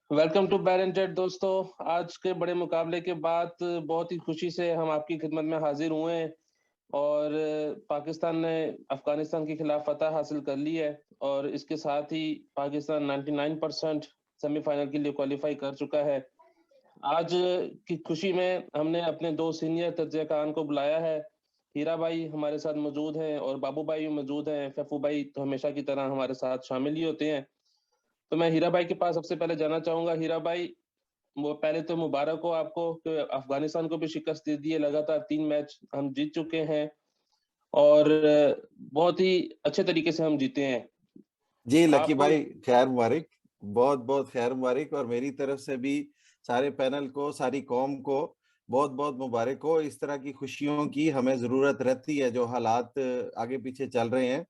Welcome to बैलेंटेड दोस्तों। आज के बड़े मुकाबले के बाद बहुत ही खुशी से हम आपकी खिदमत में हाजिर हुए हैं और पाकिस्तान ने अफगानिस्तान के खिलाफ फतह हासिल कर ली है और इसके साथ ही पाकिस्तान 99% सेमीफाइनल के लिए क्वालिफाई कर चुका है। आज की खुशी में हमने अपने दो सीनियर तर्जयखान को बुलाया है। हीरा भाई हमारे साथ मौजूद हैं और बाबू भाई भी मौजूद हैं। फैफू भाई तो हमेशा की तरह हमारे साथ शामिल ही होते हैं। तो मैं हीरा भाई के पास सबसे पहले जाना चाहूंगा। हीरा भाई, वो पहले तो मुबारक हो आपको कि अफगानिस्तान को भी शिकस्त दे दी है। लगातार 3 मैच हम जीत चुके हैं और बहुत ही अच्छे तरीके से हम जीते हैं। जी लकी आपको भाई, खैर मुबारक। बहुत बहुत खैर मुबारक। और मेरी तरफ से भी सारे पैनल को, सारी कौम को बहुत बहुत मुबारक हो। इस तरह की खुशियों की हमें ज़रूरत रहती है। जो हालात आगे पीछे चल रहे हैं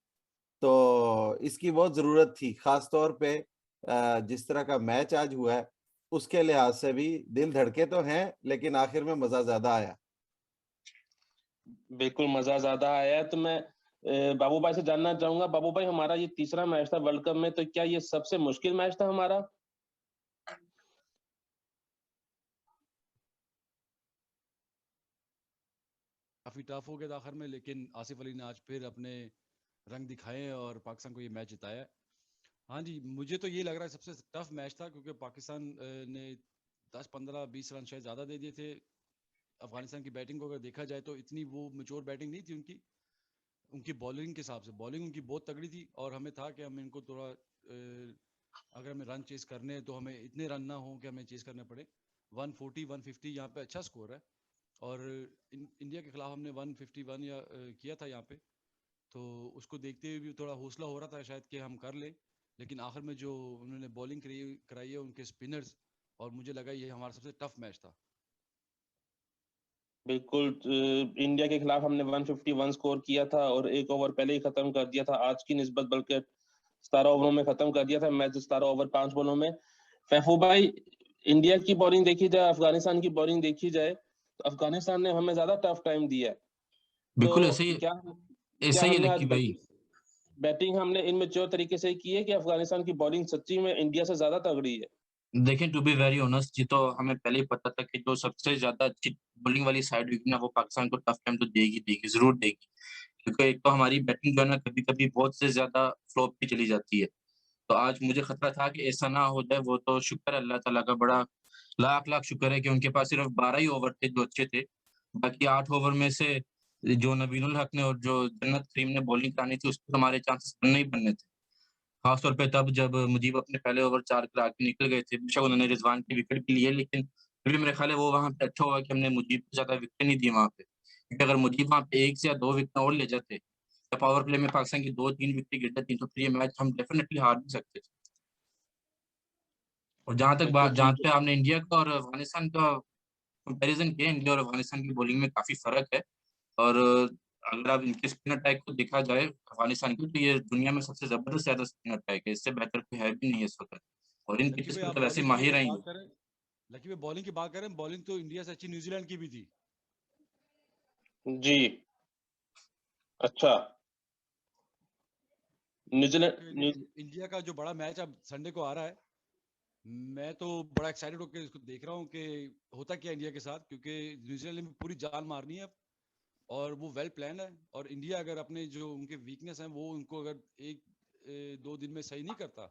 तो इसकी बहुत ज़रूरत थी, ख़ास तौर पे जिस तरह का मैच आज हुआ है उसके लिहाज से भी दिल धड़के तो हैं, लेकिन आखिर में मज़ा ज़्यादा आया। बिल्कुल मजा ज्यादा आया है। तो मैं बाबू भाई से जानना चाहूंगा। बाबू भाई, हमारा ये तीसरा मैच था वर्ल्ड कप में, तो क्या ये सबसे मुश्किल मैच था हमारा? काफ़ी टफ हो गया था आखिर में, लेकिन आसिफ अली ने आज फिर अपने रंग दिखाए हैं और पाकिस्तान को ये मैच जिताया है। हाँ जी, मुझे तो ये लग रहा है सबसे टफ मैच था, क्योंकि पाकिस्तान ने 10 15 20 रन शायद ज़्यादा दे दिए थे। अफगानिस्तान की बैटिंग को अगर देखा जाए तो इतनी वो मेच्योर बैटिंग नहीं थी उनकी। उनकी बॉलिंग के हिसाब से बॉलिंग उनकी बहुत तगड़ी थी, और हमें था कि हम इनको थोड़ा अगर हमें रन चेस करने हैं तो हमें इतने रन ना हो कि हमें चेस करने पड़े। 140 150 यहाँ पे अच्छा स्कोर है। और इंडिया के खिलाफ हमने 151 या किया था यहाँ पे। तो उसको देखते हुए भी थोड़ा हौसला हो रहा था शायद कि हम कर लें। लेकिन आखिर में जो उन्होंने बॉलिंग कराई है उनके स्पिनर्स, और मुझे लगा ये हमारा सबसे टफ मैच था। बिल्कुल। इंडिया के खिलाफ हमने 151 स्कोर किया था और एक ओवर पहले ही खत्म कर दिया था आज की निस्बत, बल्कि 17 ओवरों में खत्म कर दिया था मैच। 17 ओवर 5 बॉलों में। फैफू भाई, इंडिया की बॉलिंग देखी जाए, अफगानिस्तान की बॉलिंग देखी जाए, तो अफगानिस्तान ने हमें ज्यादा टफ टाइम दिया है। तो बिल्कुल क्या क्या ऐसा ही है हमने आज लक्की भाई। बैटिंग हमने इनमेच्योर तरीके से की है कि अफगानिस्तान की बॉलिंग सच्ची में इंडिया से ज्यादा तगड़ी है? देखें, टू बी वेरी ऑनेस्ट, जी तो हमें पहले ही पता था कि जो सबसे ज्यादा अच्छी बॉलिंग वाली साइड होगी ना, वो पाकिस्तान को टफ टाइम तो देगी देगी, जरूर देगी। क्योंकि एक तो हमारी बैटिंग जो है ना, कभी कभी बहुत से ज्यादा फ्लॉप भी चली जाती है। तो आज मुझे खतरा था कि ऐसा ना हो जाए। वो तो शुक्र है, अल्लाह ताला का बड़ा लाख लाख शुक्र है कि उनके पास सिर्फ 12 ही ओवर थे जो अच्छे थे। बाकी 8 ओवर में से जो नबीनुल हक ने और जो जन्नत करीम ने बॉलिंग करानी थी, उस पर हमारे चांसेस बनने ही बनने थे। खासतौर पे तब जब मुजीब अपने पहले ओवर 4 करा के निकल गए थे। बेशक उन्होंने रिजवान की विकेट भी लिए, लेकिन फिर भी मेरे ख्याल है वो वहां पे अच्छा हुआ कि हमने मुजीब को ज्यादा विकेट नहीं दी वहां पे। क्योंकि अगर मुजीब वहां पे 1 से या 2 विकेट और ले जाते या पावर प्ले में पाकिस्तान की 2 3 विकेट गिर जाती, तो फिर ये मैच हम डेफिनेटली हार भी सकते थे। और बिल्कुल जहां ठीक है। पे आपने इंडिया का और अफगानिस्तान का कंपैरिजन किया, इंडिया और अफगानिस्तान की बॉलिंग में काफी फर्क है। और अगर आप इनके स्पिन अटैक को देखा जाए अफगानिस्तान की, तो ये दुनिया में सबसे जबरदस्त ज्यादा स्पिन अटैक है। इससे बेहतर कोई है भी नहीं इस वक्त। और इन लकी पिचेस भाई पे आप तो वैसे बॉलिंग की माहिर हैं बात ये। करें, लकी भाई बॉलिंग की बात करें, बॉलिंग तो इंडिया से अच्छी न्यूजीलैंड की भी थी। जी। अच्छा। न्यूजीलैंड क्योंकि इंडिया का जो बड़ा मैच अब संडे को आ रहा है, मैं तो बड़ा एक्साइटेड होकर इसको देख रहा हूँ कि होता क्या इंडिया के साथ, क्योंकि न्यूजीलैंड में पूरी जान मारनी है। और वो वेल प्लान है, और इंडिया अगर अपने जो उनके वीकनेस हैं वो उनको अगर 1 2 दिन में सही नहीं करता,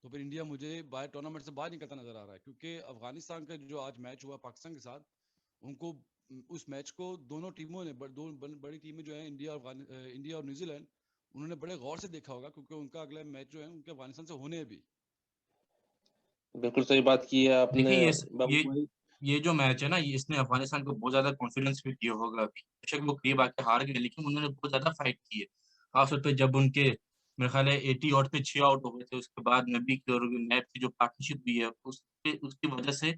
तो फिर इंडिया मुझे बाहर टूर्नामेंट से बाहर निकलता नजर आ रहा है। क्योंकि अफगानिस्तान का जो आज मैच हुआ पाकिस्तान के साथ, उनको उस मैच को दोनों टीमों ने बड़ी टीमें जो है इंडिया और न्यूजीलैंड, उन्होंने बड़े गौर से देखा होगा, क्योंकि उनका अगला मैच जो है उनके अफगानिस्तान से होने हैं भी। बिल्कुल सही बात की है देखिए, आपने, बाबू ये भाई। ये जो मैच है ना, ये इसने अफगानिस्तान को बहुत ज्यादा कॉन्फिडेंस भी दिया होगा अभी। बेशक वो करीब आके हार गए, लेकिन उन्होंने बहुत ज्यादा फाइट की है। खासतौर पे जब उनके मेरे ख्याल है 80 आउट पे 6 आउट हो गए थे, उसके बाद नबी की और नैब की जो पार्टनरशिप हुई है, उसकी वजह से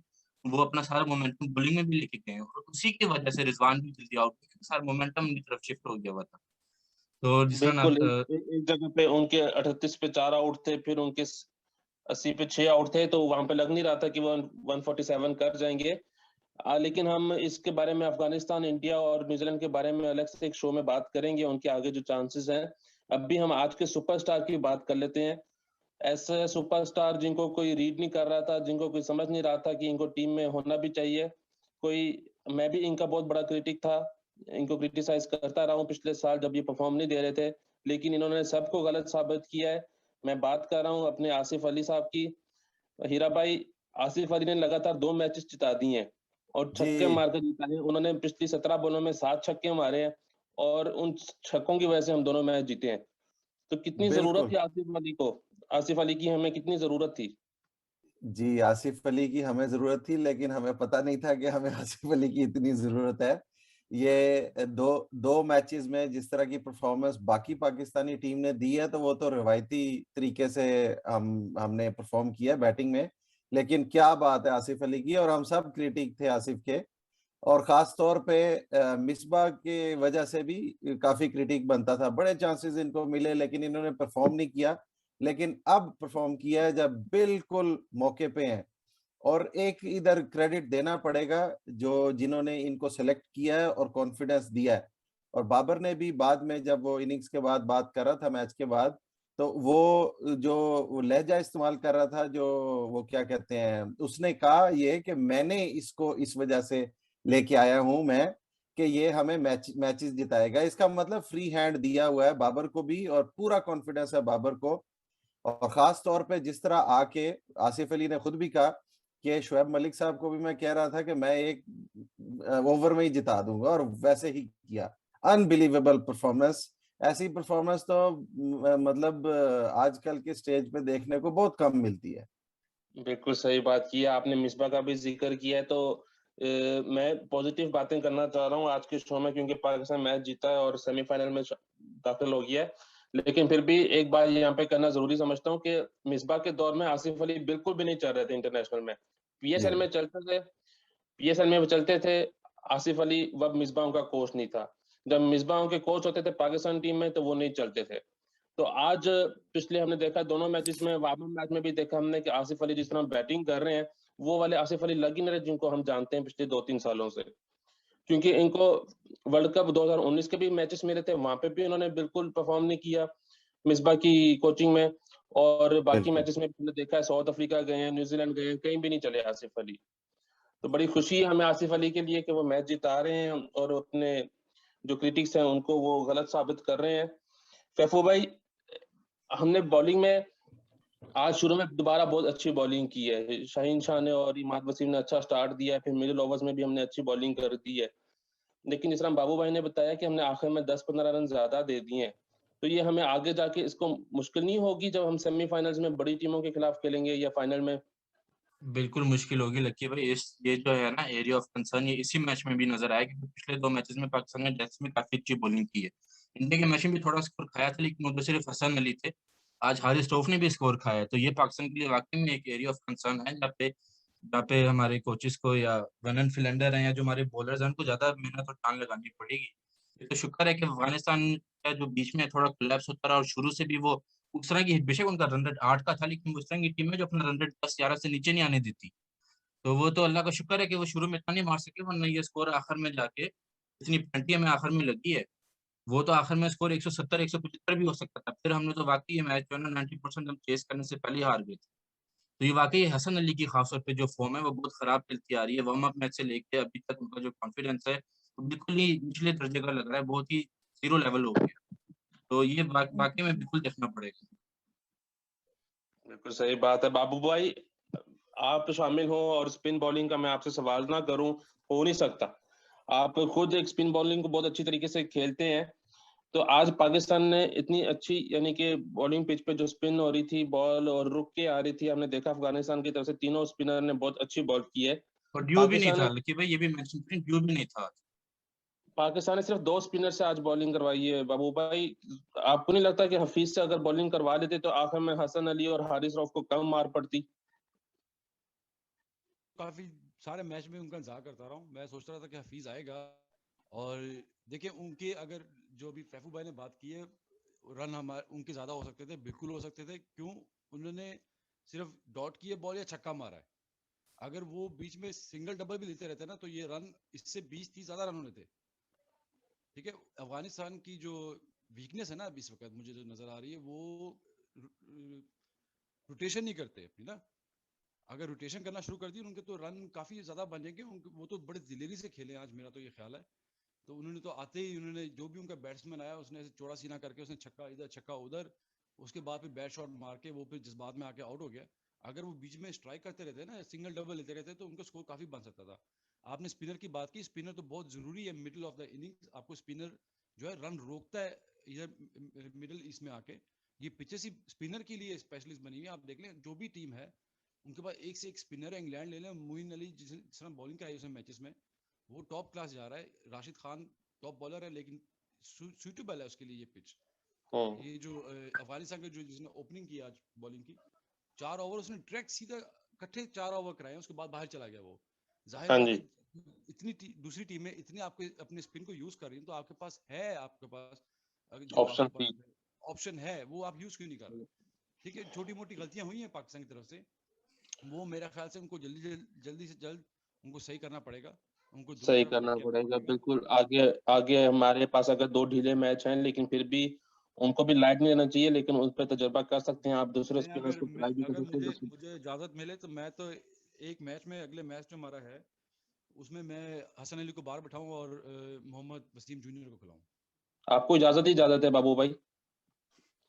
वो अपना सारा मोमेंटम बॉलिंग में भी लेके गए, और उसी की वजह से रिजवान भी जल्दी आउट, सारा मोमेंटम की तरफ शिफ्ट हो गया हुआ था। तो जिस बिल्कुल। तरह एक जगह पे उनके 38 पे 4 आउट थे, फिर उनके 80 पे 6 आउट थे, तो वहां पे लग नहीं रहा था कि वो 147 कर जाएंगे। लेकिन हम इसके बारे में अफगानिस्तान, इंडिया और न्यूजीलैंड के बारे में अलग से एक शो में बात करेंगे, उनके आगे जो चांसेस हैं। अब भी हम आज के सुपरस्टार की बात कर लेते हैं। ऐसे सुपरस्टार जिनको कोई रीड नहीं कर रहा था, जिनको कोई समझ नहीं रहा था कि इनको टीम में होना भी चाहिए। मैं भी इनका बहुत बड़ा क्रिटिक था, इनको क्रिटिसाइज़ करता रहा हूँ पिछले साल जब ये परफ़ॉर्म नहीं दे रहे थे, लेकिन इन्होंने सबको गलत साबित किया है। मैं बात कर रहा हूँ अपने आसिफ अली साहब की। हीरा भाई, आसिफ अली ने लगातार 2 मैचेस जिता दिए हैं और छक्के जी, मार के जिताए हैं। उन्होंने पिछली 17 बॉलों में 7 छक्के मारे हैं और उन छक्कों की वजह से हम दोनों मैच जीते हैं। तो कितनी ज़रूरत बिल्कुल। थी आसिफ अली को? आसिफ अली की हमें कितनी ज़रूरत थी? जी, आसिफ अली की हमें ज़रूरत थी, लेकिन हमें पता नहीं था कि हमें आसिफ अली की इतनी ज़रूरत है। ये 2 मैचेज़ में जिस तरह की परफ़ॉर्मेंस बाकी पाकिस्तानी टीम ने दी है, तो वो तो रिवायती तरीके से हमने परफ़ॉर्म किया है बैटिंग में। लेकिन क्या बात है आसिफ अली की, और हम सब क्रिटिक थे आसिफ के, और ख़ास तौर पे मिसबाह की वजह से भी काफ़ी क्रिटिक बनता था। बड़े चांसेस इनको मिले, लेकिन इन्होंने परफ़ॉर्म नहीं किया। लेकिन अब परफ़ॉर्म किया है जब बिल्कुल मौके पे हैं। और एक इधर क्रेडिट देना पड़ेगा जो जिन्होंने इनको सेलेक्ट किया है और कॉन्फिडेंस दिया है। और बाबर ने भी बाद में, जब वो इनिंग्स के बाद बात कर रहा था मैच के बाद, तो वो लहजा इस्तेमाल कर रहा था, जो वो क्या कहते हैं, उसने कहा ये कि मैंने इसको इस वजह से लेके आया हूँ मैं, कि ये हमें मैचेस जिताएगा। इसका मतलब फ्री हैंड दिया हुआ है बाबर को भी, और पूरा कॉन्फिडेंस है बाबर को। और ख़ास तौर पे जिस तरह आके आसिफ अली ने खुद भी कहा कि शोएब मलिक साहब को भी मैं कह रहा था कि मैं एक ओवर में ही जिता दूँगा, और वैसे ही किया। Unbelievable performance. ऐसी परफॉर्मेंस तो मतलब आजकल के स्टेज पे देखने को बहुत कम मिलती है। बिल्कुल सही बात की है आपने, मिसबा का भी ज़िक्र किया है तो मैं पॉज़िटिव बातें करना चाह रहा हूँ आज के शो में क्योंकि पाकिस्तान मैच जीता है और सेमीफ़ाइनल में दाखिल हो गया है। लेकिन फिर भी एक बात यहाँ पे करना ज़रूरी समझता हूँ कि मिसबा के दौर में आसिफ अली बिल्कुल भी नहीं चल रहे थे इंटरनेशनल में। जी, पीएसएल में चलते थे पीएसएल में वो चलते थे, आसिफ अली वब मिसबा उनका कोच नहीं था। जब मिसबा उनके कोच होते थे पाकिस्तान टीम में तो वो नहीं चलते थे। तो आज पिछले हमने देखा दोनों मैचेस में वार्म मैच में भी देखा हमने कि आसिफ अली जिस तरह बैटिंग कर रहे हैं, वो वाले आसिफ अली लग ही नहीं रहे जिनको हम जानते हैं पिछले 2-3 सालों से। क्योंकि इनको वर्ल्ड कप 2019 के भी मैचेस मिले थे, वहाँ पे भी उन्होंने बिल्कुल परफॉर्म नहीं किया, मिसबा की कोचिंग में और बाकी बिल्कुल। मैचेस में हमने देखा है साउथ अफ्रीका गए हैं, न्यूज़ीलैंड गए हैं, कहीं भी नहीं चले आसिफ अली। तो बड़ी खुशी है हमें आसिफ अली के लिए कि वो मैच जिता रहे हैं और अपने जो क्रिटिक्स हैं उनको वो गलत साबित कर रहे हैं। फैफू भाई, हमने बॉलिंग में आज शुरू में दोबारा बहुत अच्छी बॉलिंग की है। शाहीन शाह ने और इमाद वसीम ने अच्छा स्टार्ट दिया है, फिर मिडिल ओवर्स में भी हमने अच्छी बॉलिंग कर दी है। लेकिन जिस तरह बाबू भाई ने बताया कि हमने आखिर में 10-15 रन ज़्यादा दे दिए हैं, तो ये हमें आगे जाके इसको मुश्किल नहीं होगी जब हम सेमीफाइनल्स में बड़ी टीमों के खिलाफ खेलेंगे या फाइनल में? बिल्कुल मुश्किल होगी लकी भाई। इस ये जो है ना एरिया ऑफ कंसर्न, ये इसी मैच में भी नजर आया क्योंकि पिछले 2 मैचेस में पाकिस्तान ने डेथ में काफी अच्छी बॉलिंग की है। इंडिया के मैच में भी थोड़ा स्कोर खाया था लेकिन उधर सिर्फ हसन अली थे। आज हारिस रऊफ ने भी स्कोर खाया है, तो ये पाकिस्तान के लिए वाकई में एक एरिया ऑफ कंसर्न है जहाँ पे हमारे कोचेस को या वेनन फिलेंडर हैं या जो हमारे बॉलर्स हैं उनको ज्यादा मेहनत और टांग लगानी पड़ेगी। ये तो शुक्र है कि अफगानिस्तान का जो बीच में थोड़ा कोलैप्स होता रहा और शुरू से भी वो उस तरह की, बेशक उनका रन रेट 8 का था लेकिन वो उस तरह की टीम है जो अपना रन रेट 10-11 से नीचे नहीं आने देती। तो वो तो अल्लाह का शुक्र है कि वो शुरू में इतना नहीं मार सके, वरना ये स्कोर आखिर में जाके इतनी पेनल्टी हमें आखिर में लगी है। वो तो आखिर में स्कोर 170 175 भी हो सकता था, फिर हमने तो वाकई ये मैच जो है ना 90% हम चेस करने से पहले ही हार गए थे। तो ये वाकई हसन अली की खास तौर पे जो फॉर्म है वो बहुत खराब चलती आ रही है। वार्म अप मैच से लेके अभी तक उनका जो कॉन्फिडेंस है वो बिल्कुल ही निचले दर्जे का लग रहा है, बहुत ही जीरो लेवल हो गया। तो ये वाकई में बिल्कुल देखना पड़ेगा। बिल्कुल सही बात है। बाबू भाई, आप शामिल हो और स्पिन बॉलिंग का मैं आपसे सवाल ना करूं, हो नहीं सकता। आप खुद एक स्पिन बॉलिंग को बहुत अच्छी तरीके से खेलते हैं। तो आज पाकिस्तान ने इतनी अच्छी यानी कि बॉलिंग पिच पे जो स्पिन हो रही थी बॉल और रुक के आ रही थी, हमने देखा अफगानिस्तान की तरफ से तीनों स्पिनर ने बहुत अच्छी बॉल की है। और ड्यू भी नहीं पाकिस्तान था ने लकी भाई, ये भी मेंशन करें, ड्यू भी नहीं था। पाकिस्तान ने सिर्फ 2 स्पिनर से आज बॉलिंग करवाई है। बाबू भाई, आपको नहीं लगता कि हफीज से अगर बॉलिंग करवा लेते तो आखिर में हसन अली और हारिस रऊफ को कम मार पड़ती? काफी सारे मैच में उनका इंतजार करता रहा हूँ। मैं सोच रहा था कि हफीज आएगा और देखिए उनके, अगर जो भी फैफू भाई ने बात की है, रन हमारे उनके ज्यादा हो सकते थे, बिल्कुल हो सकते थे। क्यों? उन्होंने सिर्फ डॉट की है बॉल या छक्का मारा है। अगर वो बीच में सिंगल डबल भी लेते रहते ना तो ये रन इससे 20-30 ज्यादा रन होने थे। ठीक है, अफगानिस्तान की जो वीकनेस है ना अभी इस वक्त मुझे जो नजर आ रही है वो रोटेशन नहीं करते अपनी ना। अगर रोटेशन करना शुरू कर दी उनके तो रन काफी ज्यादा बन जाएंगे। वो तो बड़े दिलेरी से खेले आज, मेरा तो ये ख्याल है। तो उन्होंने तो आते ही उन्होंने जो भी उनका बैट्समैन आया उसने ऐसे चौड़ा सीना करके उसने छक्का इधर छक्का उधर, उसके बाद फिर बैट शॉट मार के वो फिर जज्बात में आके आउट हो गया। अगर वो बीच में स्ट्राइक करते रहते ना, सिंगल डबल लेते रहते, तो उनका स्कोर काफी बन सकता था। आपने स्पिनर की बात की, स्पिनर तो बहुत जरूरी है मिडिल ऑफ द इनिंग्स। आपको स्पिनर जो है रन रोकता है इधर मिडिल ईस्ट में आके। ये पिचेस ही स्पिनर के लिए स्पेशलिस्ट बनी हुई है। आप देख लें जो भी टीम है उनके पास एक से एक स्पिनर है। इंग्लैंड ले लें, मोइन अली जिस तरह बॉलिंग कराई उसने मैचेस में, वो टॉप क्लास जा रहा है। राशिद खान टॉप बॉलर है, लेकिन सूटेबल है उसके लिए ये पिच। ये जो अफगानिस्तान के जो जिसने ओपनिंग की आज बॉलिंग की, 4 ओवर उसने डायरेक्ट सीधा इकट्ठे 4 ओवर कराए, उसके बाद बाहर चला गया वो। जाहिर हाँ बात जी। है इतनी दूसरी टीमें इतने आपके अपने स्पिन को यूज कर रही हैं, तो आपके पास है, आपके पास जो ऑप्शन आपके पास ऑप्शन है वो आप यूज क्यों नहीं कर रहे? ठीक है, छोटी मोटी गलतियां हुई हैं पाकिस्तान की तरफ से, वो मेरा ख्याल से उनको जल्दी से जल्द उनको सही करना पड़ेगा। उनको दोनों सही तरफ करना खेलना पड़ेगा, पड़ेगा। बिल्कुल। आगे आगे हमारे पास अगर 2 ढीले मैच हैं, लेकिन फिर भी उनको भी लाइट नहीं लेना चाहिए, लेकिन उस पर तजर्बा कर सकते हैं आप, दूसरे मैं स्पिनर्स को ट्राई भी कर अगर सकते हैं। मुझे इजाजत मिले तो मैं तो एक मैच में, अगले मैच जो हमारा है उसमें मैं हसन अली को बाहर बैठाऊं और मोहम्मद वसीम जूनियर को खिलाऊं। आपको इजाजत ही इजाजत है बाबू भाई।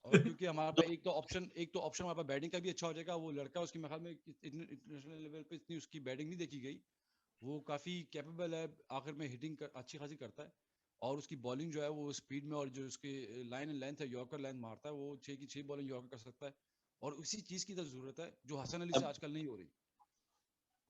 और क्योंकि हमारे पास एक तो ऑप्शन हमारे पास बैटिंग का भी अच्छा हो जाएगा। वो लड़का उसकी मेरे ख्याल में इंटरनेशनल लेवल पे इतनी उसकी बैटिंग नहीं देखी गई। वो काफी कैपेबल है, आखिर में हिटिंग अच्छी खासी करता है। और उसकी बॉलिंग जो है वो स्पीड में, और जो उसके लाइन एंड लेंथ है, यॉर्कर लाइन मारता है वो, 6 की 6 बॉलिंग यॉर्कर कर सकता है। और उसी चीज की तो जरूरत है जो हसन अली से अब आजकल नहीं हो रही।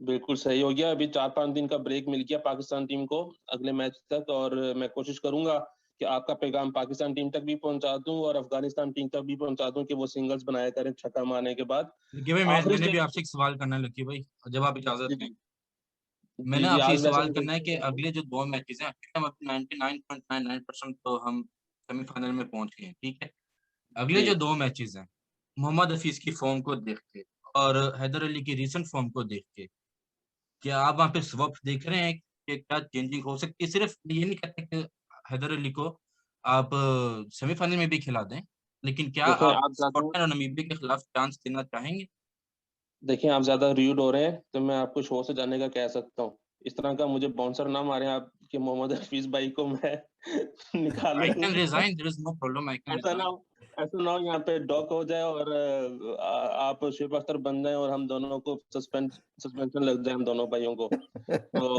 बिल्कुल सही हो गया। अभी 4-5 दिन का ब्रेक मिल गया पाकिस्तान टीम को अगले मैच तक, और मैं कोशिश करूंगा कि आपका पैगाम पाकिस्तान टीम तक भी पहुंचा दूं और अफगानिस्तान टीम तक भी पहुंचा दूं कि वो सिंगल्स बनाया करें छक्का मारने के बाद। लकी भाई आखिरी मैंने भी स्टेज। आपसे एक सवाल करना है लकी भाई, जब आप इजाजत जी दें। जी। मैंने जी जी, आपसे ये आज वैसे सवाल भी करना है कि अगले जो 2 मैचेस हैं, हम अपने 99.99% तो हम सेमीफाइनल में पहुंच गए हैं, ठीक है। अगले जी। जो 2 मैचेस हैं, मोहम्मद हफीज की फॉर्म को देख के और हैदर अली की रीसेंट फॉर्म को देख के, क्या आप वहाँ पे स्वप देख रहे हैं कि क्या चेंजिंग हो सकती है? सिर्फ ये नहीं कहते कि हैदर अली को आप सेमीफाइनल में भी खिला दें, लेकिन क्या देखें आप आप ज्यादा स्कॉटलैंड और नमीबिया के खिलाफ चांस देना चाहेंगे? देखें आप ज्यादा र्यूड हो रहे हैं, तो मैं आपको शो से जाने का कह सकता हूँ। इस तरह का मुझे बाउंसर ना मारे आप कि मोहम्मद हफीज भाई को मैं आई निकालूं। Can resign, there is no problem, I can ऐसा ना रिजाइन। हो ऐसा ना हो यहाँ पे डॉक हो जाए और आप शुएब अख्तर बन जाए और हम दोनों को सस्पेंशन लग जाए हम दोनों भाइयों को। तो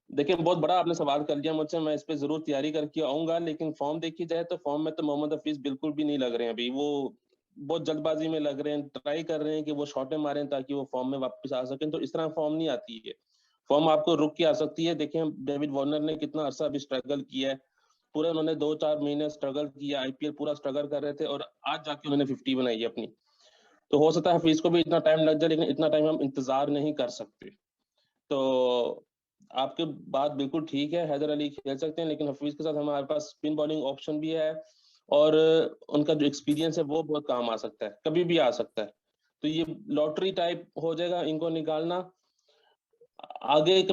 देखिए, बहुत बड़ा आपने सवाल कर लिया मुझसे, मैं इस पे जरूर तैयारी करके आऊंगा, लेकिन फॉर्म देखी जाए तो फॉर्म में तो मोहम्मद हफीज बिल्कुल भी नहीं लग रहे हैं अभी। वो बहुत जल्दबाजी में लग रहे हैं, ट्राई कर रहे हैं कि वो शॉटें मारें ताकि वो फॉर्म में वापस आ सकें, तो इस तरह फॉर्म नहीं आती है। फॉर्म आपको रुक के आ सकती है। देखें डेविड वार्नर ने कितना अरसा अभी स्ट्रगल किया है, पूरे उन्होंने 2-4 महीने स्ट्रगल किया, आईपीएल पूरा स्ट्रगल कर रहे थे और आज जाके उन्होंने 50 बनाई है अपनी। तो हो सकता है हफीज को भी इतना टाइम लग जाए, लेकिन इतना टाइम हम इंतजार नहीं कर सकते। तो आपकी बात बिल्कुल ठीक है, हैदर अली खेल सकते हैं, लेकिन हफीज के साथ हमारे पास स्पिन बॉलिंग ऑप्शन भी है और उनका जो एक्सपीरियंस है वो बहुत काम आ सकता है, कभी भी आ सकता है। तो ये लॉटरी टाइप हो जाएगा इनको निकालना। आगे एक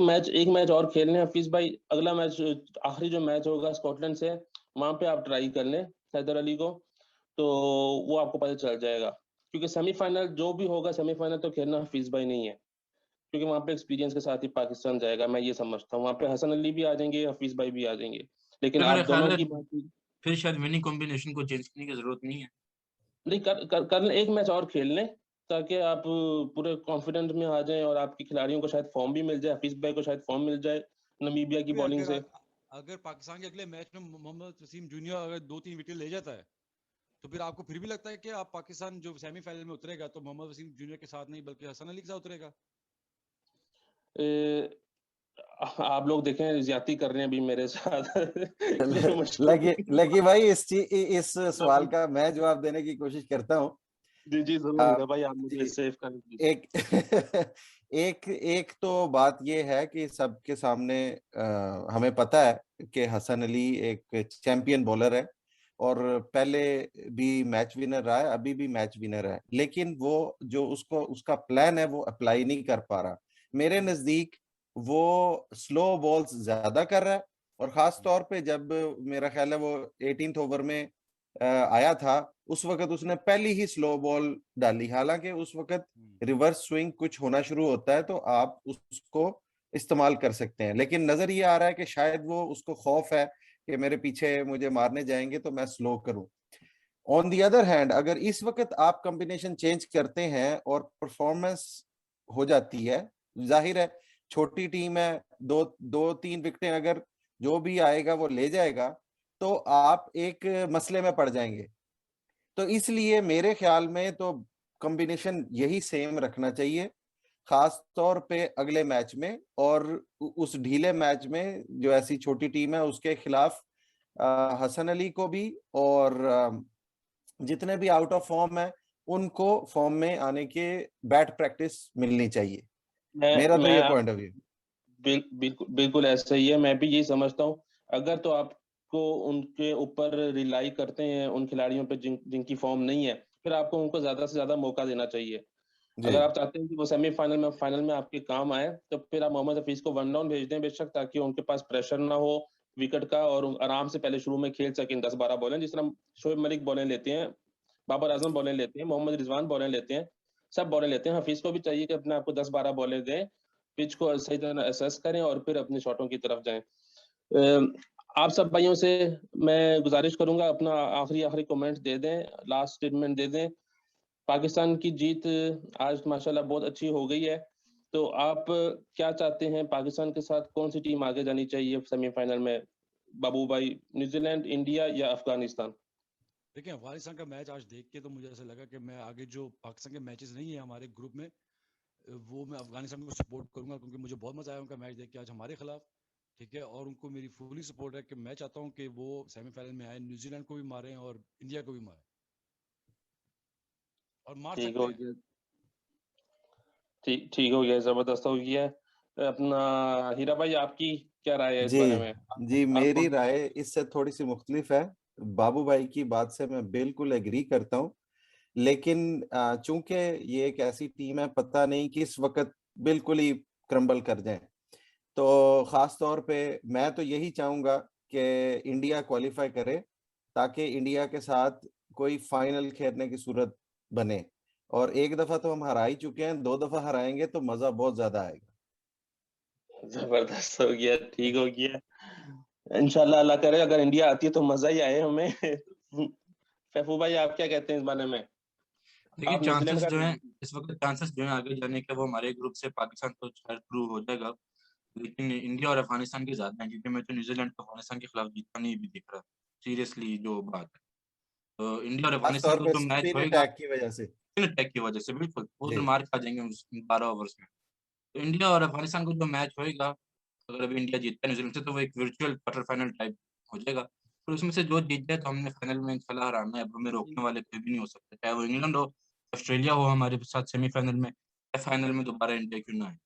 मैच और खेलने हफीज भाई, अगला मैच आखिरी जो मैच होगा स्कॉटलैंड से, वहां पे आप ट्राई कर लें हैदर अली को, तो वो आपको पता चल जाएगा। क्योंकि सेमीफाइनल जो भी होगा, सेमीफाइनल तो खेलना हफीज भाई नहीं है, क्योंकि वहां पे एक्सपीरियंस के साथ ही पाकिस्तान जाएगा, मैं ये समझता हूँ। वहां पे हसन अली भी आ जाएंगे, हफीज भाई भी आ जाएंगे, लेकिन फिर मेरा आप ख्याल दोनों है की बात फिर शायद विनिंग कॉम्बिनेशन को चेंज करने की जरूरत नहीं है। नहीं कर लें, एक मैच और खेल लें ताकि आप पूरे कॉन्फिडेंट में आ जाएं और आपके खिलाड़ियों को शायद फॉर्म भी मिल जाए, हफीज भाई को शायद फॉर्म मिल जाए नमीबिया की फिर बॉलिंग से। अगर पाकिस्तान के अगले मैच में मोहम्मद वसीम जूनियर अगर 2-3 विकेट ले जाता है, तो फिर आपको फिर भी लगता है कि आप पाकिस्तान जो सेमीफाइनल में उतरेगा तो मोहम्मद वसीम जूनियर के साथ नहीं बल्कि हसन अली के साथ उतरेगा? ए, आप लोग देखें ज्यादती कर रहे हैं अभी मेरे साथ। मेरे लकी मशहूर लकी भाई, इस सवाल का मैं जवाब देने की कोशिश करता हूँ। जी जी जरूर हीरा भाई, आप मुझे सेव कर दीजिए। एक एक एक तो बात ये है कि सबके सामने हमें पता है कि हसन अली एक चैंपियन बॉलर है और पहले भी मैच विनर रहा है, अभी भी मैच विनर है, लेकिन वो जो उसका प्लान है वो अप्लाई नहीं कर पा रहा। मेरे नजदीक वो स्लो बॉल्स ज्यादा कर रहा है, और खास तौर पे जब मेरा ख्याल है वो 18th ओवर में आया था, उस वक्त उसने पहली ही स्लो बॉल डाली। हालांकि उस वक्त रिवर्स स्विंग कुछ होना शुरू होता है तो आप उसको इस्तेमाल कर सकते हैं, लेकिन नजर ये आ रहा है कि शायद वो उसको खौफ है कि मेरे पीछे मुझे मारने जाएंगे तो मैं स्लो करूं। ऑन दी अदर हैंड, अगर इस वक्त आप कॉम्बिनेशन चेंज करते हैं और परफॉर्मेंस हो जाती है, जाहिर है छोटी टीम है, दो दो तीन विकेटें अगर जो भी आएगा वो ले जाएगा, तो आप एक मसले में पड़ जाएंगे। तो इसलिए मेरे ख्याल में तो कॉम्बिनेशन यही सेम रखना चाहिए, खास तौर पे अगले मैच में, और उस ढीले मैच में जो ऐसी छोटी टीम है उसके खिलाफ हसन अली को भी और जितने भी आउट ऑफ फॉर्म है उनको फॉर्म में आने के बैट प्रैक्टिस मिलनी चाहिए। मेरा तो ये पॉइंट ऑफ व्यू। बिल्कुल ऐसा ही है, मैं भी यही समझता हूँ। अगर तो आपको उनके ऊपर रिलाई करते हैं, उन खिलाड़ियों पे जिनकी फॉर्म नहीं है, फिर आपको उनको ज्यादा से ज्यादा मौका देना चाहिए। अगर आप चाहते हैं कि वो सेमीफाइनल में फाइनल में आपके काम आए, तो फिर आप मोहम्मद हफीज को वन डाउन भेज दें बेशक, ताकि उनके पास प्रेशर ना हो विकेट का, और आराम से पहले शुरू में खेल सकें 10-12 बॉलें, जिस तरह शोएब मलिक बॉलें लेते हैं, बाबर आजम बॉलें लेते हैं, मोहम्मद रिजवान बॉलें लेते हैं, सब बॉलें लेते हैं। हफीज को भी चाहिए कि अपने आपको 10-12 बॉलें दें, पिच को सही तरह एसेस करें और फिर अपने शॉटों की तरफ जाएं। आप सब भाइयों से मैं गुजारिश करूंगा, अपना आखिरी कमेंट दे दें, लास्ट स्टेटमेंट दे दें। पाकिस्तान की जीत आज माशाल्लाह बहुत अच्छी हो गई है, तो आप क्या चाहते हैं, पाकिस्तान के साथ कौन सी टीम आगे जानी चाहिए सेमीफाइनल में? बाबू भाई, न्यूजीलैंड, इंडिया या अफगानिस्तान? देखिए, अफगानिस्तान का मैच आज देख के तो मुझे ऐसा लगा कि मैं आगे जो पाकिस्तान के मैचेस नहीं है हमारे ग्रुप में, वो मैं अफगानिस्तान को सपोर्ट करूंगा, क्योंकि मुझे बहुत मजा आया उनका मैच देख के आज हमारे खिलाफ। ठीक है, और उनको मेरी फुली सपोर्ट है कि मैं चाहता हूं कि वो सेमीफाइनल में आए, न्यूजीलैंड को भी मारें और इंडिया को भी मारें, और मार ठीक सकते हो हैं। गया, ठीक हो गया, जबरदस्त हो गया। अपना हीरा भाई, आपकी क्या राय है इस जी बारे में? जी, आपको मेरी राय इससे थोड़ी सी मुख्तलिफ है। बाबू भाई की बात से मैं बिल्कुल एग्री करता हूँ, लेकिन चूंकि ये एक ऐसी टीम है, पता नहीं किस वक्त बिल्कुल ही क्रम्बल कर जाए। तो खास तौर पे मैं तो यही चाहूंगा कि इंडिया क्वालिफाई करे, ताकि इंडिया के साथ कोई फाइनल खेलने की सूरत बने। और एक दफा तो हम हरा ही चुके हैं, 2 दफा हराएंगे तो मजा बहुत ज्यादा आएगा। जबरदस्त हो गया, ठीक हो गया। इंशाल्लाह अल्लाह करे अगर इंडिया आती है तो मजा ही आए हमें। फैफू भाई, आप क्या कहते हैं इस बारे में? देखिए, आप न्यूजीलैंड चांसेस का जो हैं इस वक्त, चांसेस जो हैं आगे जाने के, वो हमारे ग्रुप से पाकिस्तान तो खैर थ्रू हो जाएगा, लेकिन इंडिया और अफगानिस्तान के ज्यादा हैं, क्योंकि मैं तो न्यूजीलैंड को अफगानिस्तान के खिलाफ जीतता नहीं भी दिख रहा, सीरियसली जो बात है। तो इंडिया और खास अफगानिस्तान तौर का पे जो मैच स्पिन होएगा, अटैक की वजह से। अटैक की वजह से बिल्कुल वो जी तो मार खा जाएंगे उस 12 ओवर्स में। तो इंडिया और अफगानिस्तान का जो मैच होएगा, अगर अभी इंडिया जीतता है न्यूजीलैंड से, तो वो एक वर्चुअल क्वार्टर फाइनल टाइप हो जाएगा। फिर उसमें से जो जीत जाए तो हमने फाइनल में इंशाल्लाह हराना है, अब हमें रोकने वाले कोई भी नहीं हो सकता, चाहे वो इंग्लैंड हो, ऑस्ट्रेलिया हो हमारे साथ सेमीफाइनल में, या फाइनल में दोबारा इंडिया क्यों ना आए।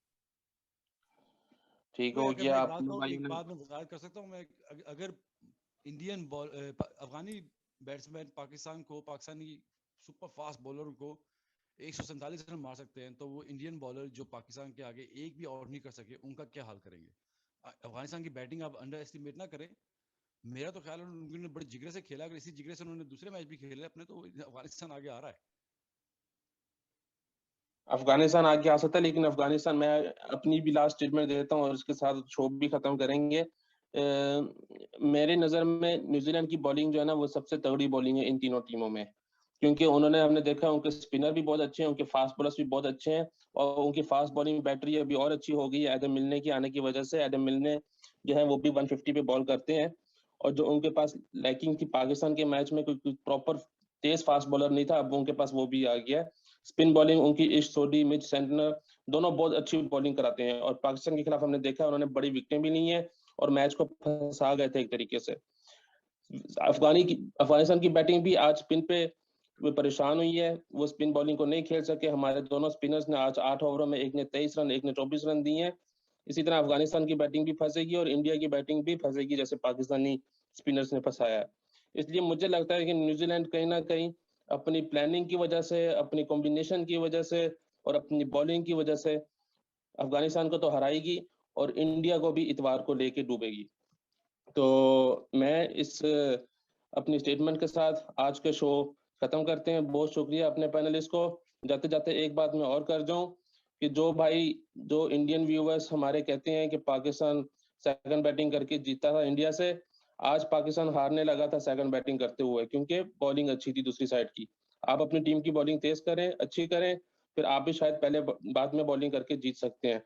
ठीक भाई, हो अगर गया। मैं एक आप बात कहूँ, भाई एक ने बात मैं वजाहत कर सकता हूँ, मैं अगर इंडियन बॉल अफगानी बैट्समैन पाकिस्तानी सुपर फास्ट बॉलर को 147 रन मार सकते हैं, तो वो इंडियन बॉलर जो पाकिस्तान के आगे एक भी और नहीं कर सके, उनका क्या हाल करेंगे? अफगानिस्तान की बैटिंग आप अंडर एस्टिमेट ना करें। मेरा तो ख्याल है उन्होंने बड़े जिगरे से खेला, अगर इसी जिगरे से उन्होंने दूसरे मैच भी खेले अपने, तो अफगानिस्तान आगे आ रहा है। अफगानिस्तान आगे आ सकता है, लेकिन अफगानिस्तान, मैं अपनी भी लास्ट स्टेटमेंट देता हूँ और इसके साथ शो भी खत्म करेंगे। मेरे नज़र में न्यूजीलैंड की बॉलिंग जो है ना, वो सबसे तगड़ी बॉलिंग है इन तीनों टीमों में, क्योंकि उन्होंने, हमने देखा उनके स्पिनर भी बहुत अच्छे हैं, उनके फास्ट बॉलर्स भी बहुत अच्छे हैं, और उनकी फास्ट बॉलिंग बैटरी अभी और अच्छी हो गई है एडम मिलने की आने की वजह से। एडम मिलने जो है वो भी 150 पे बॉल करते हैं, और जो उनके पास लैकिंग थी पाकिस्तान के मैच में, कोई प्रॉपर तेज फास्ट बॉलर नहीं था, अब उनके पास वो भी आ गया है। स्पिन बॉलिंग उनकी इश सोडी, मिच सेंटनर दोनों बहुत अच्छी बॉलिंग कराते हैं, और पाकिस्तान के खिलाफ हमने देखा उन्होंने बड़ी विकेटें भी ली हैं और मैच को फंसा गए थे एक तरीके से। अफगानिस्तान की बैटिंग भी आज स्पिन पे वो परेशान हुई है, वो स्पिन बॉलिंग को नहीं खेल सके। हमारे दोनों स्पिनर्स ने आज 8 ओवरों में, एक ने 23 रन, एक ने 24 रन दिए हैं। इसी तरह अफगानिस्तान की बैटिंग भी फंसेगी और इंडिया की बैटिंग भी फंसेगी, जैसे पाकिस्तानी स्पिनर्स ने फंसाया है। इसलिए मुझे लगता है कि न्यूजीलैंड कहीं ना कहीं अपनी प्लानिंग की वजह से, अपनी कॉम्बिनेशन की वजह से और अपनी बॉलिंग की वजह से अफगानिस्तान को तो हराएगी, और इंडिया को भी इतवार को लेके डूबेगी। तो मैं इस अपनी स्टेटमेंट के साथ आज के शो खत्म करते हैं। बहुत शुक्रिया अपने पैनलिस्ट को। जाते जाते एक बात मैं और कर जाऊं कि जो इंडियन व्यूवर्स हमारे कहते हैं कि पाकिस्तान सेकंड बैटिंग करके जीता था इंडिया से, आज पाकिस्तान हारने लगा था सेकंड बैटिंग करते हुए, क्योंकि बॉलिंग अच्छी थी दूसरी साइड की। आप अपनी टीम की बॉलिंग तेज करें, अच्छी करें, फिर आप भी शायद पहले बाद में बॉलिंग करके जीत सकते हैं।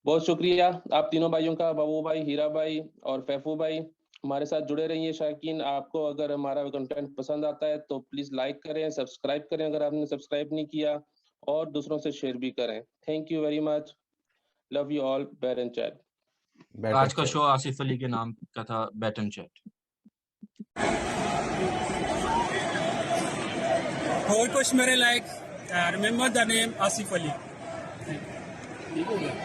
बहुत शुक्रिया आप तीनों भाइयों का, बाबू भाई, हीरा भाई और फैफू भाई। हमारे साथ जुड़े रहिए शायकीन। आपको अगर हमारा कंटेंट पसंद आता है तो प्लीज लाइक करें, सब्सक्राइब करें अगर आपने सब्सक्राइब नहीं किया, और दूसरों से शेयर भी करें। Thank you very much, love you all, bat and chat. आज का शो आसिफ अली के नाम का था, बैट एंड चैट। और कुछ मेरे like, remember the name Asif Ali.